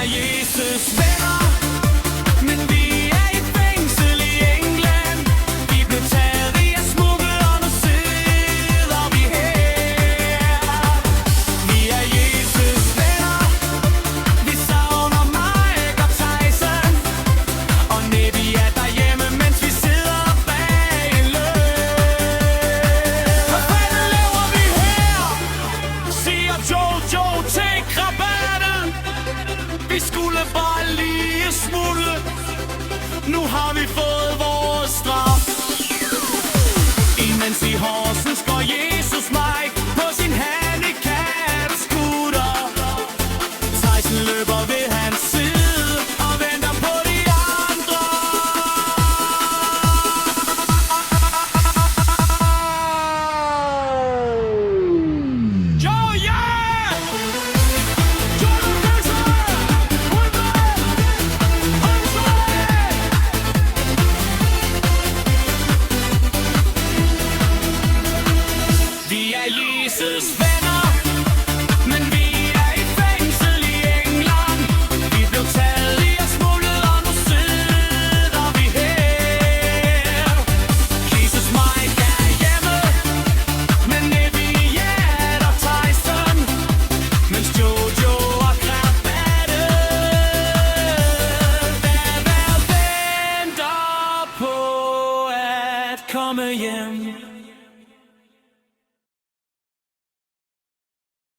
er Jesus venner, men vi er i fængsel i England. Vi blev taget i at smugle, og nu sidder vi her. Vi er Jesus venner, vi savner Mike og Tyson, og Nebby er derhjemme, mens vi sidder bag en låg. Hvad fanden laver vi her? Siger Jojo til krabatten. Vi skulle bare lige smutte. Nu har vi fået vores straf. Imens i Horsens går Jesus Mike på sin handicap-scooter. Tyson løber ved hans side og venter på de andre. Joe, yeah! Jordan Wilson! Vi er Jesus venner, men vi er i fængsel i England. Vi blev taget i at smugle, og nu sidder vi her. Jesus Mike er hjemme, men Nebby og Tyson, mens Jojo og krabatte venter på at komme hjem.